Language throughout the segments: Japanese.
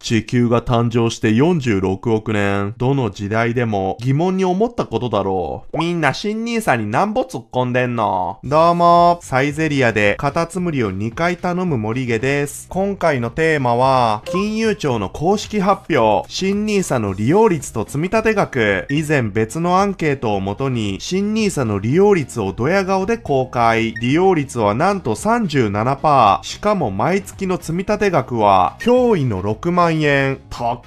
地球が誕生して46億年。どの時代でも疑問に思ったことだろう。みんな新ニーサになんぼ突っ込んでんの？どうも、サイゼリヤでカタツムリを2回頼む森毛です。今回のテーマは、金融庁の公式発表、新ニーサの利用率と積立額。以前別のアンケートをもとに、新ニーサの利用率をドヤ顔で公開。利用率はなんと 37%。しかも毎月の積立額は、驚異の6万円。高っ。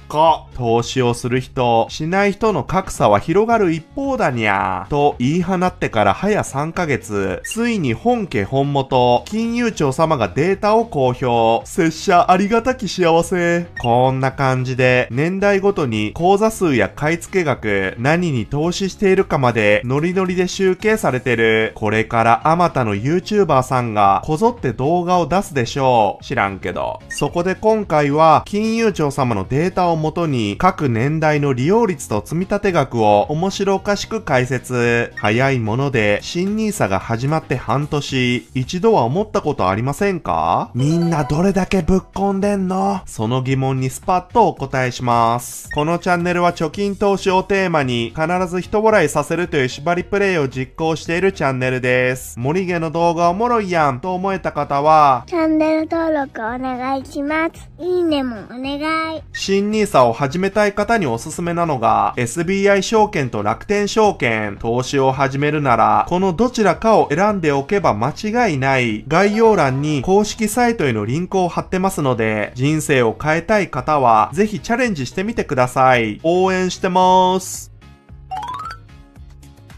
投資をする人、しない人の格差は広がる一方だにゃ。と言い放ってから早3ヶ月、ついに本家本元、金融庁様がデータを公表。拙者ありがたき幸せ。こんな感じで、年代ごとに口座数や買い付け額、何に投資しているかまでノリノリで集計されてる。これからあまたの YouTuber さんがこぞって動画を出すでしょう。知らんけど。そこで今回は金融庁様のデータをもとに各年代の利用率と積立額を面白おかしく解説。早いもので新ニーサが始まって半年、一度は思ったことありませんか？みんなどれだけぶっこんでんの？その疑問にスパッとお答えします。このチャンネルは貯金投資をテーマに必ず人笑いさせるという縛りプレイを実行しているチャンネルです。森毛の動画おもろいやんと思えた方はチャンネル登録お願いします。いいねもお願い。新ニーサを始めたい方におすすめなのが SBI 証券と楽天証券。投資を始めるならこのどちらかを選んでおけば間違いない。概要欄に公式サイトへのリンクを貼ってますので、人生を変えたい方はぜひチャレンジしてみてください。応援してます。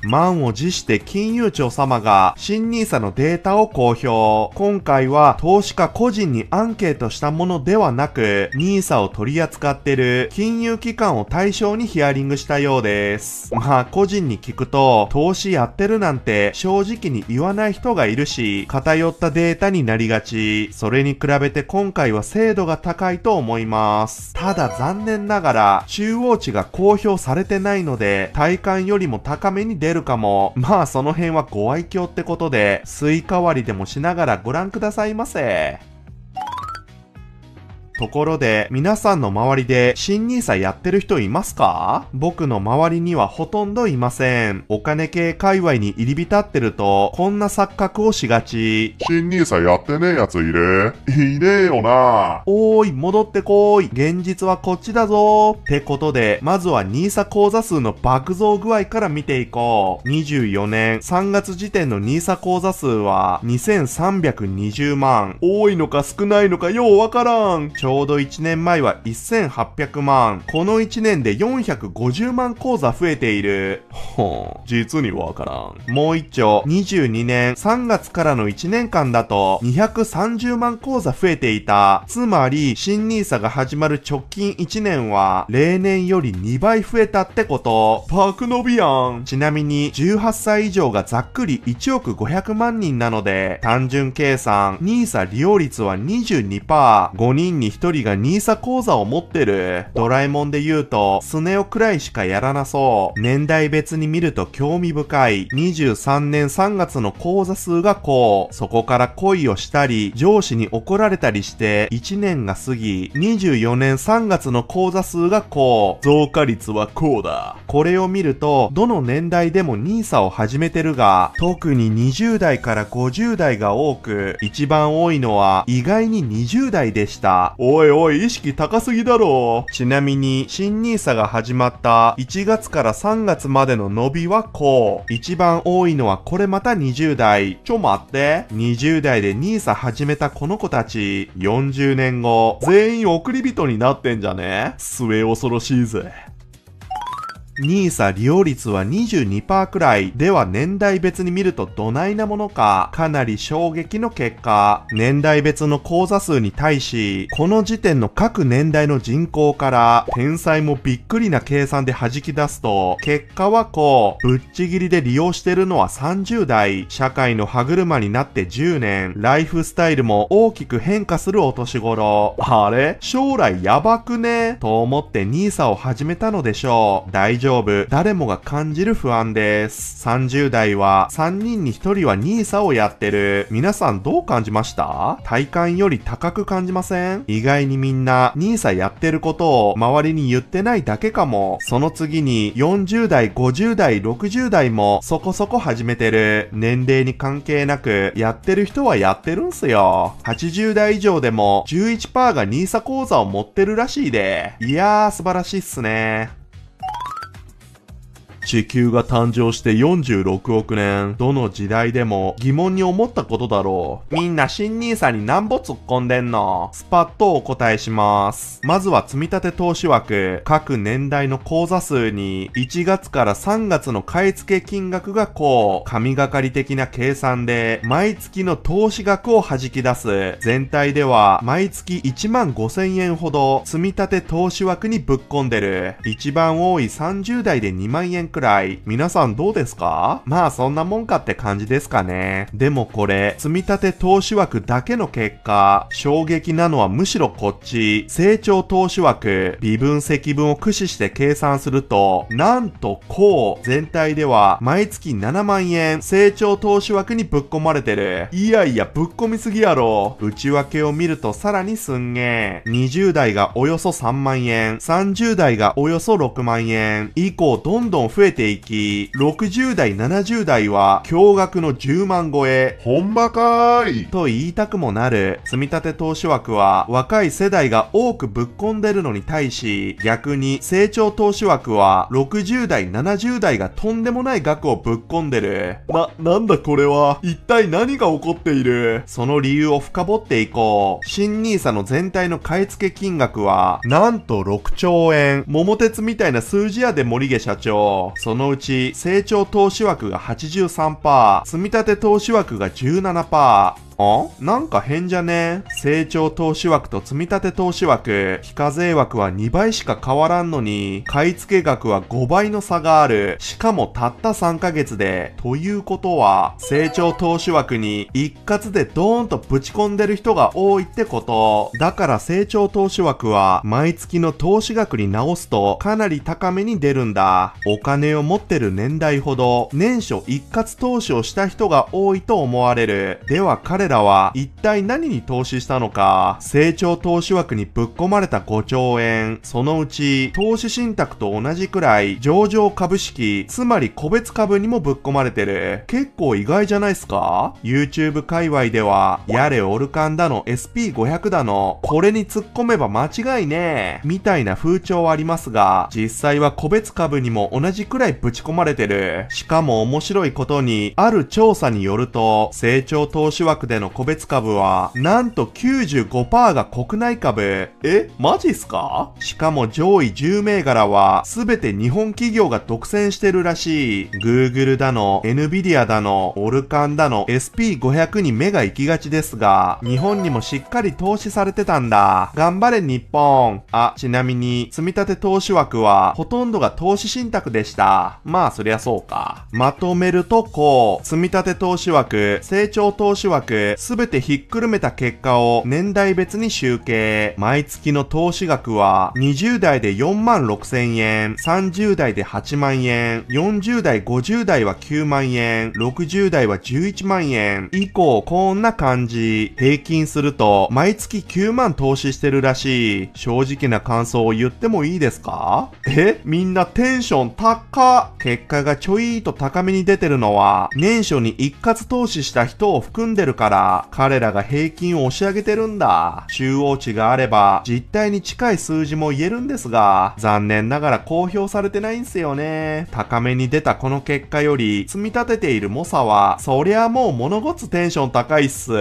満を持して金融庁様が新ニーサのデータを公表。今回は投資家個人にアンケートしたものではなく、ニーサを取り扱っている金融機関を対象にヒアリングしたようです。まあ個人に聞くと、投資やってるなんて正直に言わない人がいるし、偏ったデータになりがち。それに比べて今回は精度が高いと思います。ただ残念ながら中央値が公表されてないので、体感よりも高めに出るかも。まあその辺はご愛嬌ってことで、スイカ割りでもしながらご覧くださいませ。ところで、皆さんの周りで新ニーサやってる人いますか？僕の周りにはほとんどいません。お金系界隈に入り浸ってると、こんな錯覚をしがち。新ニーサやってねえやついる？いねえよな。おーい、戻ってこーい。現実はこっちだぞー。ってことで、まずはニーサ口座数の爆増具合から見ていこう。24年3月時点のニーサ口座数は2320万。多いのか少ないのかようわからん。ちょうど1年前は1800万。この1年で450万口座増えている。実にわからん。もう一丁、22年3月からの1年間だと230万口座増えていた。つまり、新ニーサが始まる直近1年は、例年より2倍増えたってこと。爆伸びやん。ちなみに、18歳以上がざっくり1億500万人なので、単純計算、ニーサ利用率は 22%。5人に1人がニーサ口座を持ってる。ドラえもんで言うと、スネ夫くらいしかやらなそう。年代別に見ると興味深い。23年3月の口座数がこう。そこから恋をしたり、上司に怒られたりして1年が過ぎ、24年3月の口座数がこう。増加率はこうだ。これを見ると、どの年代でもニーサを始めてるが、特に20代から50代が多く、一番多いのは意外に20代でした。おいおい、意識高すぎだろ。ちなみに、新ニーサが始まった1月から3月までの伸びはこう。一番多いのはこれまた20代。ちょ待って。20代でニーサ始めたこの子たち、40年後、全員送り人になってんじゃね？末恐ろしいぜ。ニーサ利用率は 22% くらい。では年代別に見るとどないなものか。かなり衝撃の結果。年代別の口座数に対し、この時点の各年代の人口から、天才もびっくりな計算で弾き出すと、結果はこう。ぶっちぎりで利用してるのは30代。社会の歯車になって10年。ライフスタイルも大きく変化するお年頃。あれ？将来やばくね？と思ってニーサを始めたのでしょう。大丈夫丈夫。誰もが感じる不安です。30代は3人に1人は NISA をやってる。皆さんどう感じました？体感より高く感じません？意外にみんな NISA やってることを周りに言ってないだけかも。その次に40代、50代、60代もそこそこ始めてる。年齢に関係なくやってる人はやってるんすよ。80代以上でも 11% が NISA 口座を持ってるらしいで。いやー素晴らしいっすね。地球が誕生して46億年。どの時代でも疑問に思ったことだろう。みんな新NISAになんぼ突っ込んでんの？スパッとお答えします。まずは積立投資枠。各年代の口座数に1月から3月の買い付け金額がこう。神がかり的な計算で毎月の投資額を弾き出す。全体では毎月1万5000円ほど積立投資枠にぶっ込んでる。一番多い30代で2万円くらい。皆さんどうですか？まあそんなもんかって感じですかね。でもこれ、積立投資枠だけの結果、衝撃なのはむしろこっち、成長投資枠、微分積分を駆使して計算すると、なんとこう、全体では毎月7万円、成長投資枠にぶっ込まれてる。いやいや、ぶっ込みすぎやろ。内訳を見るとさらにすんげー。20代がおよそ3万円、30代がおよそ6万円、以降どんどん増えていき、60代、70代は驚愕の10万超え。ほんまかーい。と言いたくもなる。積立投資枠は若い世代が多くぶっ込んでるのに対し、逆に成長投資枠は60代、70代がとんでもない額をぶっ込んでる。なんだこれは。一体何が起こっている？その理由を深掘っていこう。新NISAの全体の買い付け金額は、なんと6兆円。桃鉄みたいな数字やで森毛社長。そのうち成長投資枠が 83%、積立投資枠が 17%。なんか変じゃね？成長投資枠と積立投資枠、非課税枠は2倍しか変わらんのに、買い付け額は5倍の差がある。しかもたった3ヶ月で。ということは、成長投資枠に一括でドーンとぶち込んでる人が多いってこと。だから成長投資枠は、毎月の投資額に直すとかなり高めに出るんだ。お金を持ってる年代ほど、年初一括投資をした人が多いと思われる。では彼らは一体何に投資したのか。成長投資枠にぶっ込まれた5兆円、そのうち投資信託と同じくらい上場株式、つまり個別株にもぶっ込まれてる。結構意外じゃないっすか？ YouTube 界隈ではやれオルカンだの SP500 だのこれに突っ込めば間違いねえみたいな風潮はありますが、実際は個別株にも同じくらいぶち込まれてる。しかも面白いことに、ある調査によると成長投資枠での個別株はなんと 95% が国内株。マジっすか？しかも上位10銘柄は全て日本企業が独占してるらしい。Google だの Nvidia だのオルカンだの SP500 に目が行きがちですが、日本にもしっかり投資されてたんだ。頑張れ日本。ちなみに積立投資枠はほとんどが投資信託でした。まあそりゃそうか。まとめるとこう、積立投資枠、成長投資枠、すべてひっくるめた結果を年代別に集計。毎月の投資額は20代で4万6千円、30代で8万円、40代50代は9万円、60代は11万円。以降こんな感じ。平均すると毎月9万投資してるらしい。正直な感想を言ってもいいですか？みんなテンション高っ。結果がちょいと高めに出てるのは年初に一括投資した人を含んでるから、彼らが平均を押し上げてるんだ。中央値があれば実態に近い数字も言えるんですが、残念ながら公表されてないんすよね。高めに出たこの結果より積み立てている猛者はそりゃもう物ごつテンション高いっす。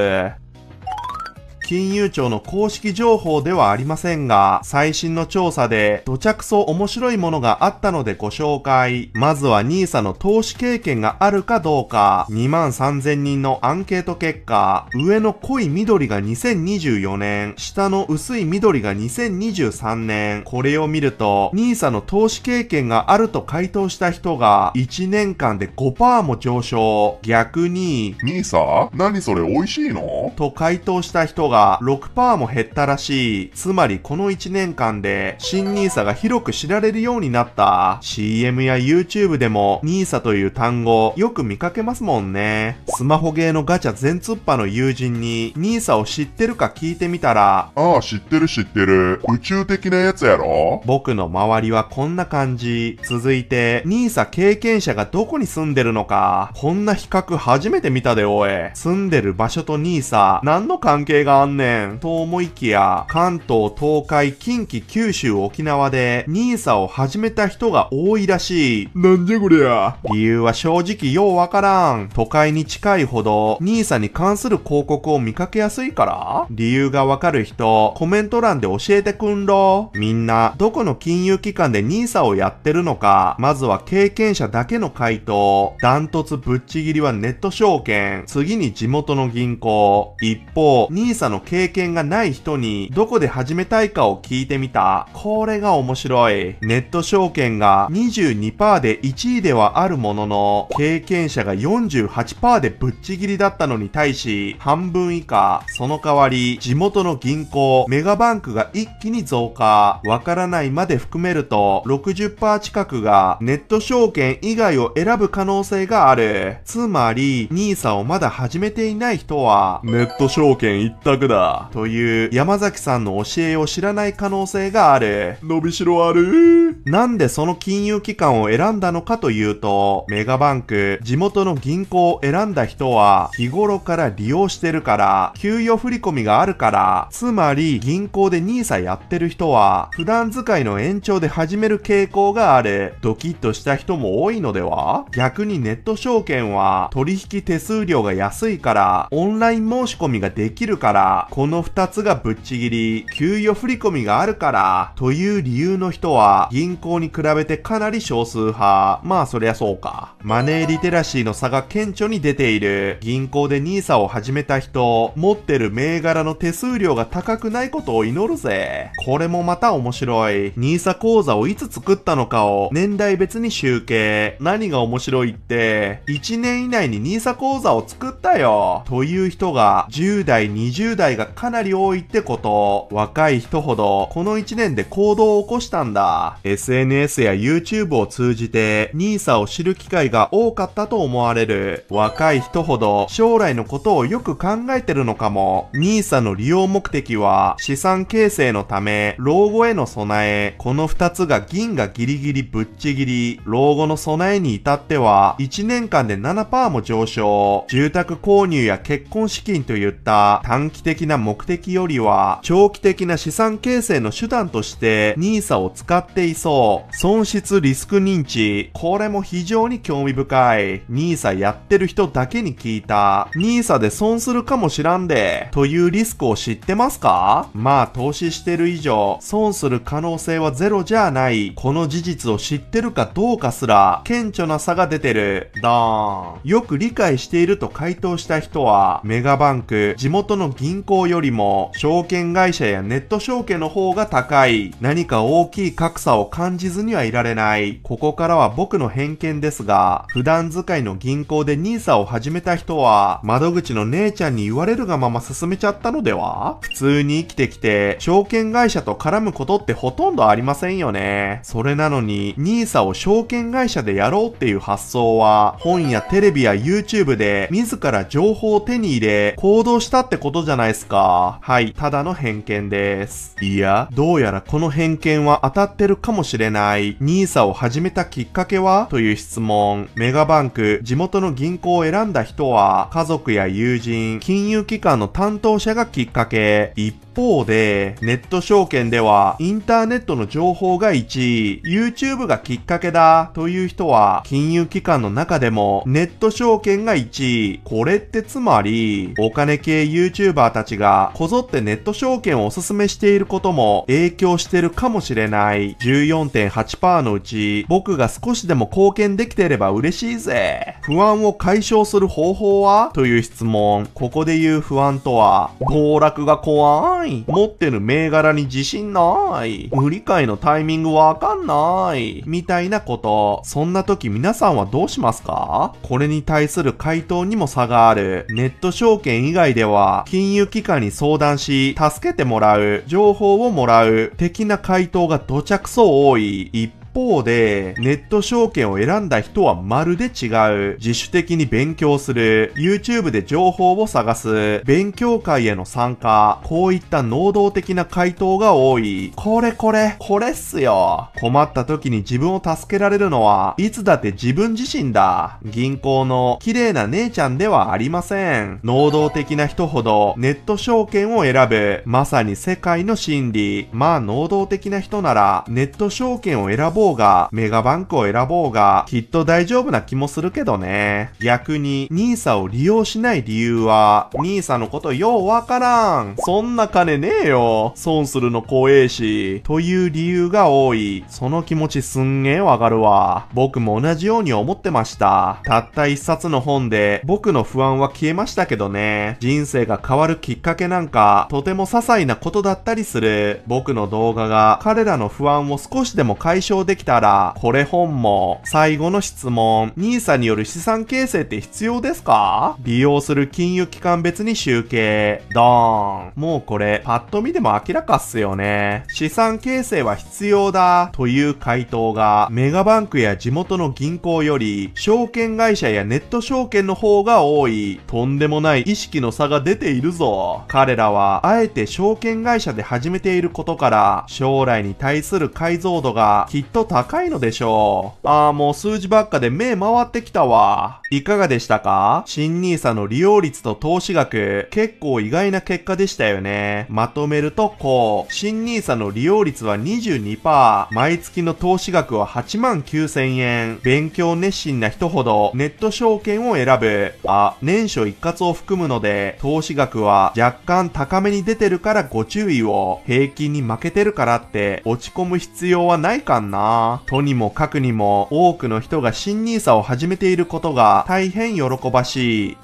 金融庁の公式情報ではありませんが、最新の調査でどちゃくそ面白いものがあったのでご紹介。まずは NISA の投資経験があるかどうか。2万3000人のアンケート結果、上の濃い緑が2024年、下の薄い緑が2023年。これを見ると NISA の投資経験があると回答した人が1年間で 5% も上昇。逆に NISA？ 何それ美味しいの？と回答した人がが 6% も減ったらしい。つまりこの1年間で新 NISA が広く知られるようになった。CM や YouTube でも NISA という単語よく見かけますもんね。スマホゲーのガチャ全突破の友人に NISA を知ってるか聞いてみたら、ああ、知ってる知ってる。宇宙的なやつやろ？僕の周りはこんな感じ。続いて NISA 経験者がどこに住んでるのか。こんな比較初めて見たでおい。住んでる場所と NISA 何の関係があんねんと思いきや、関東、東海、近畿、九州、沖縄で NISA を始めた人が多いらしい。なんじゃこりゃ。理由は正直ようわからん。都会に近いほど NISA に関する広告を見かけやすいから？理由がわかる人、コメント欄で教えてくんろ。みんな、どこの金融機関で NISA をやってるのか、まずは経験者だけの回答。ダントツぶっちぎりはネット証券。次に地元の銀行。一方、NISA の経験がない人にどこで始めたいかを聞いてみた。これが面白い。ネット証券が 22% で1位ではあるものの、経験者が 48% でぶっちぎりだったのに対し、半分以下。その代わり、地元の銀行、メガバンクが一気に増加。わからないまで含めると、60% 近くがネット証券以外を選ぶ可能性がある。つまり、NISA をまだ始めていない人は、ネット証券一択だ。という山崎さんの教えを知らない可能性がある。伸びしろある。なんでその金融機関を選んだのかというと、メガバンク、地元の銀行を選んだ人は、日頃から利用してるから、給与振込があるから、つまり銀行で NISA やってる人は、普段使いの延長で始める傾向がある。ドキッとした人も多いのでは？逆にネット証券は、取引手数料が安いから、オンライン申し込みができるから、この2つがぶっちぎり、給与振込があるから、という理由の人は、銀行に比べてかなり少数派。まあそりゃそうか。マネーリテラシーの差が顕著に出ている。銀行で NISA を始めた人、持ってる銘柄の手数料が高くないことを祈るぜ。これもまた面白い。NISA 口座をいつ作ったのかを年代別に集計。何が面白いって、1年以内に NISA 口座を作ったよ。という人が10代、20代がかなり多いってこと。若い人ほどこの1年で行動を起こしたんだ。SNS や YouTube を通じて NISA を知る機会が多かったと思われる。若い人ほど将来のことをよく考えてるのかも。NISA の利用目的は資産形成のため、老後への備え。この2つが銀がギリギリぶっちぎり。老後の備えに至っては1年間で 7% も上昇。住宅購入や結婚資金といった短期的な目的よりは長期的な資産形成の手段として NISA を使っていそう。損失リスク認知。これも非常に興味深い。NISA やってる人だけに聞いた。NISA で損するかもしらんで。というリスクを知ってますか？まあ投資してる以上、損する可能性はゼロじゃない。この事実を知ってるかどうかすら、顕著な差が出てる。ドーン。よく理解していると回答した人は、メガバンク、地元の銀行よりも、証券会社やネット証券の方が高い。何か大きい格差を感じずにはいられない。ここからは僕の偏見ですが、普段使いの銀行で NISA を始めた人は、窓口の姉ちゃんに言われるがまま進めちゃったのでは？普通に生きてきて、証券会社と絡むことってほとんどありませんよね。それなのに、NISA を証券会社でやろうっていう発想は、本やテレビや YouTube で自ら情報を手に入れ、行動したってことじゃないですか。はい、ただの偏見です。いや、どうやらこの偏見は当たってるかもしれない。NISA を始めたきっかけは？という質問。メガバンク、地元の銀行を選んだ人は、家族や友人、金融機関の担当者がきっかけ。一方で、ネット証券では、インターネットの情報が1位、YouTube がきっかけだ、という人は、金融機関の中でも、ネット証券が1位。これってつまり、お金系 YouTuber たちが、こぞってネット証券をおすすめしていることも、影響してるかもしれない。14.8% のうち、僕が少しでも貢献できてれば嬉しいぜ。不安を解消する方法は？という質問。ここで言う不安とは、暴落が怖い。持ってる銘柄に自信ない。売り買いのタイミングわかんない。みたいなこと。そんな時皆さんはどうしますか？これに対する回答にも差がある。ネット証券以外では、金融融機関に相談し、助けてもらう、情報をもらう、的な回答がどちゃくそ多い。一方で、ネット証券を選んだ人はまるで違う。自主的に勉強する。YouTube で情報を探す。勉強会への参加。こういった能動的な回答が多い。これっすよ。困った時に自分を助けられるのはいつだって自分自身だ。銀行の綺麗な姉ちゃんではありません。能動的な人ほどネット証券を選ぶ。まさに世界の真理。まあ能動的な人ならネット証券を選ぼうがメガバンクを選ぼうがきっと大丈夫な気もするけどね。逆に NISA を利用しない理由は NISA のことようわからん。そんな金ねえよ。損するの怖えし。という理由が多い。その気持ちすんげえわかるわ。僕も同じように思ってました。たった一冊の本で僕の不安は消えましたけどね。人生が変わるきっかけなんかとても些細なことだったりする。僕の動画が彼らの不安を少しでも解消できたら、これ本も。最後の質問。NISA による資産形成って必要ですか？利用する金融機関別に集計。ドーン。もうこれ、パッと見でも明らかっすよね。資産形成は必要だ。という回答が、メガバンクや地元の銀行より、証券会社やネット証券の方が多い。とんでもない意識の差が出ているぞ。彼らは、あえて証券会社で始めていることから、将来に対する解像度がきっと高いのでしょう。もう数字ばっかで目回ってきたわ。いかがでしたか？新NISAの利用率と投資額、結構意外な結果でしたよね。まとめるとこう、新NISAの利用率は 22%、毎月の投資額は89,000円。勉強熱心な人ほどネット証券を選ぶ。年初一括を含むので、投資額は若干高めに出てるからご注意を。平均に負けてるからって落ち込む必要はないかな。とにもかくにも多くの人が新NISAを始めていることが大変喜ばしい。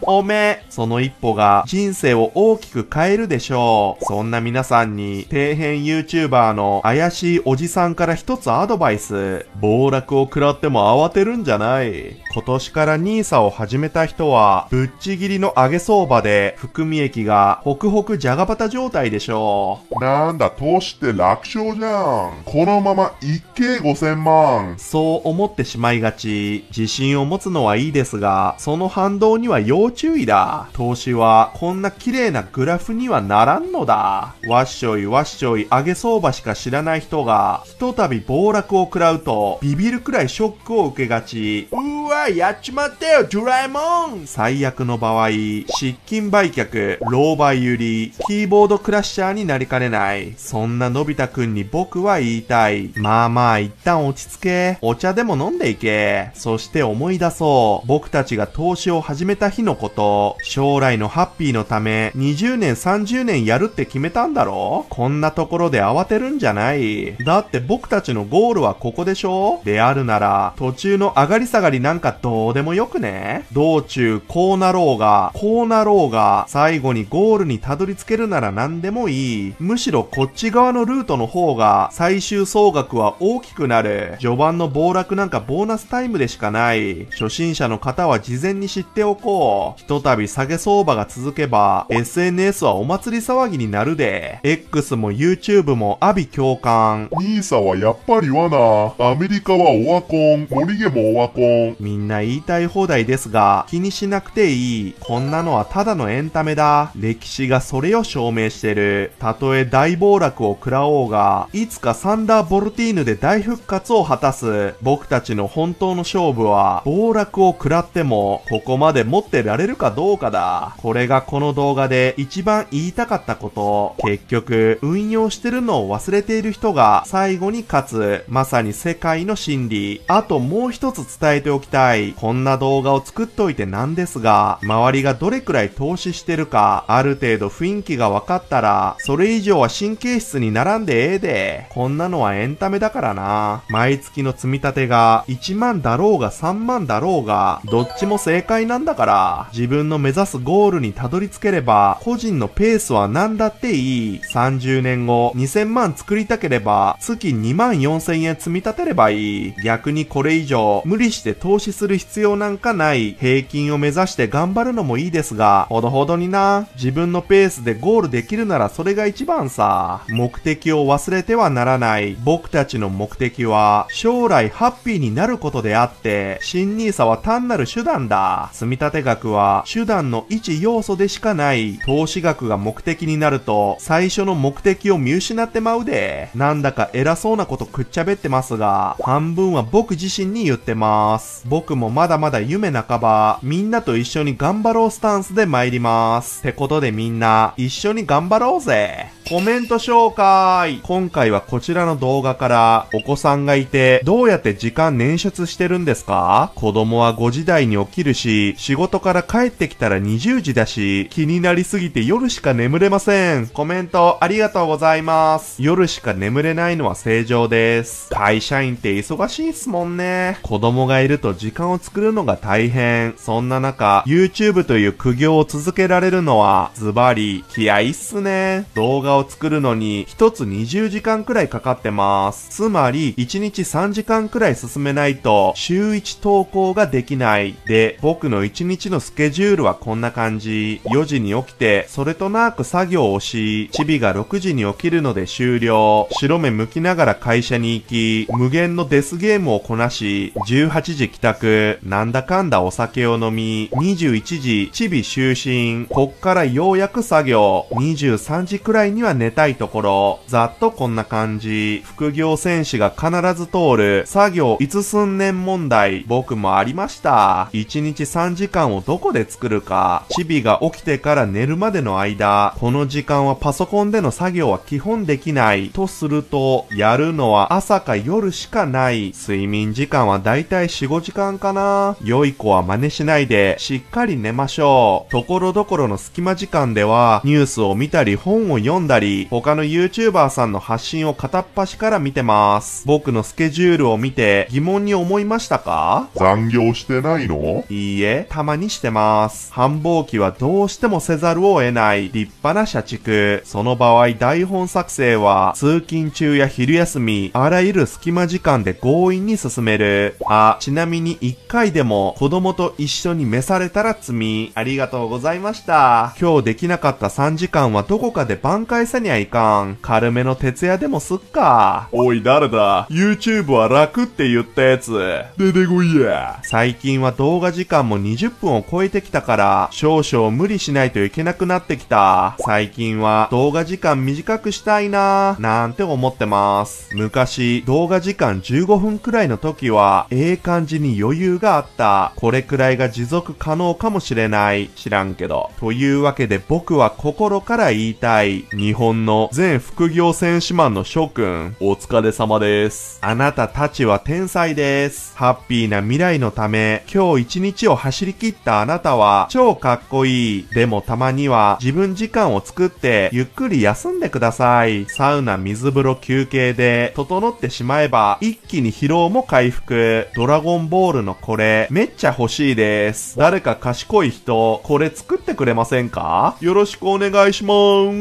その一歩が人生を大きく変えるでしょう。そんな皆さんに底辺 YouTuber の怪しいおじさんから一つアドバイス。暴落を食らっても慌てるんじゃない。今年から NISA を始めた人はぶっちぎりの上げ相場で含み益がホクホクじゃがバタ状態でしょう。なんだ、投資って楽勝じゃん。このまま一計5000万。そう思ってしまいがち。自信を持つのはいいですが、その反動には要注意だ。投資はこんな綺麗なグラフにはならんのだ。わっしょい上げ相場しか知らない人が、ひとたび暴落を食らうと、ビビるくらいショックを受けがち。うわ、やっちまったよ、ドラえもん。最悪の場合、失金売却、狼狽売り、キーボードクラッシャーになりかねない。そんなのび太くんに僕は言いたい。まあ一旦落ち着け。お茶でも飲んでいけ。そして思い出そう。僕たちが投資を始めた日のこと。将来のハッピーのため、20年30年やるって決めたんだろ？こんなところで慌てるんじゃない。だって僕たちのゴールはここでしょ？であるなら、途中の上がり下がりなんかどうでもよくね？道中こうなろうが、最後にゴールにたどり着けるなら何でもいい。むしろこっち側のルートの方が最終総額は大きくなる。序盤の暴落なんかボーナスタイムでしかない。初心者の方は事前に知っておこう。ひとたび下げ相場が続けば SNS はお祭り騒ぎになるで。X も YouTube も阿鼻共感。NISA はやっぱり罠。アメリカはオワコン。森毛もオワコン。みんな言いたい放題ですが、気にしなくていい。こんなのはただのエンタメだ。歴史がそれを証明してる。たとえ大暴落を食らおうが、いつかサンダーボルティーヌで大復活を果たす。僕たちの本当の勝負は、暴落を食らっても、ここまで持ってられるかどうかだ。これがこの動画で一番言いたかったこと。結局、運用してるのを忘れている人が最後に勝つ。まさに世界の真理。あともう一つ伝えておきたい。こんな動画を作っといてなんですが、周りがどれくらい投資してるか、ある程度雰囲気が分かったら、それ以上は神経質にならんでええで。こんなのはエンタメだからな。毎月の積み立てが1万だろうが3万だろうが、どっちも正解なんだから、自分の目指すゴールにたどり着ければ、個人のペースは何だっていい。30年後、2000万作りたければ、月2万4000円積み立てればいい。逆にこれ以上、無理して投資する必要なんかない。平均を目指して頑張るのもいいですが、ほどほどにな。自分のペースでゴールできるならそれが一番さ。目的を忘れてはならない。僕たちの目的は、将来ハッピーになることであって、新NISAは単なる手段だ。積立額は手段の一要素でしかない。投資額が目的になると、最初の目的を見失ってまうで。なんだか偉そうなことくっちゃべってますが、半分は僕自身に言ってます。僕もまだまだ夢半ば、みんなと一緒に頑張ろうスタンスで参ります。ってことでみんな、一緒に頑張ろうぜ。コメント紹介。今回はこちらの動画から、お子さんがいて、どうやって時間捻出してるんですか？子供は5時台に起きるし、仕事から帰ってきたら20時だし、気になりすぎて夜しか眠れません。コメントありがとうございます。夜しか眠れないのは正常です。会社員って忙しいっすもんね。子供がいると時間を作るのが大変。そんな中、YouTube という苦行を続けられるのは、ズバリ、気合いっすね。動画を作るのに、一つ20時間くらいかかってます。つまり、1日3時間くらい進めないと、週1投稿ができない。で、僕の1日のスケジュールはこんな感じ。4時に起きて、それとなく作業をし、チビが6時に起きるので終了。白目向きながら会社に行き、無限のデスゲームをこなし、18時帰宅、なんだかんだお酒を飲み、21時、チビ就寝、こっからようやく作業、23時くらいには寝たいところ、ざっとこんな感じ。副業戦士が必ず通る、作業いつすんねん問題、僕もありました。1日3時間をどこで作るか、チビが起きてから寝るまでの間、この時間はパソコンでの作業は基本できない。とすると、やるのは朝か夜しかない。睡眠時間はだいたい 4,5 時間かな。良い子は真似しないで、しっかり寝ましょう。ところどころの隙間時間では、ニュースを見たり本を読んだり、他の YouTuber さんの発信を片っ端から見てます。僕のスケジュールを見て疑問に思いましたか？残業してないの？いいえ、たまにしてます。繁忙期はどうしてもせざるを得ない立派な社畜。その場合台本作成は通勤中や昼休み、あらゆる隙間時間で強引に進める。ちなみに1回でも子供と一緒に召されたら罪。ありがとうございました。今日できなかった3時間はどこかで挽回せにゃいかん。軽めの徹夜でもすっか。おい誰だ？ YouTube は楽って言ったやつ。出てこいや。最近は動画時間も20分を超えてきたから、少々無理しないといけなくなってきた。最近は動画時間短くしたいなぁ、なんて思ってます。昔、動画時間15分くらいの時は、感じに余裕があった。これくらいが持続可能かもしれない。知らんけど。というわけで僕は心から言いたい。日本の全副業戦士マンの諸君、お疲れ様です。あなたたちは天才です。ハッピーな未来のため、今日一日を走り切ったあなたは超かっこいい。でもたまには自分時間を作ってゆっくり休んでください。サウナ、水風呂、休憩で整ってしまえば一気に疲労も回復。ドラゴンボールのこれめっちゃ欲しいです。誰か賢い人、これ作ってくれませんか？よろしくお願いしま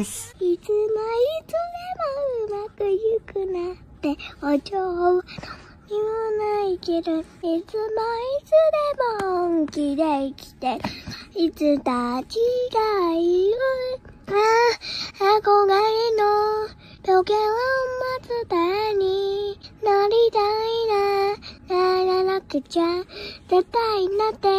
す。いつでもうまくいくなってお嬢は言わないけど、いつでも本気で生きて、いつたちが言う憧れの時計を待つたになりたいな、ならなくちゃ絶対なってやる。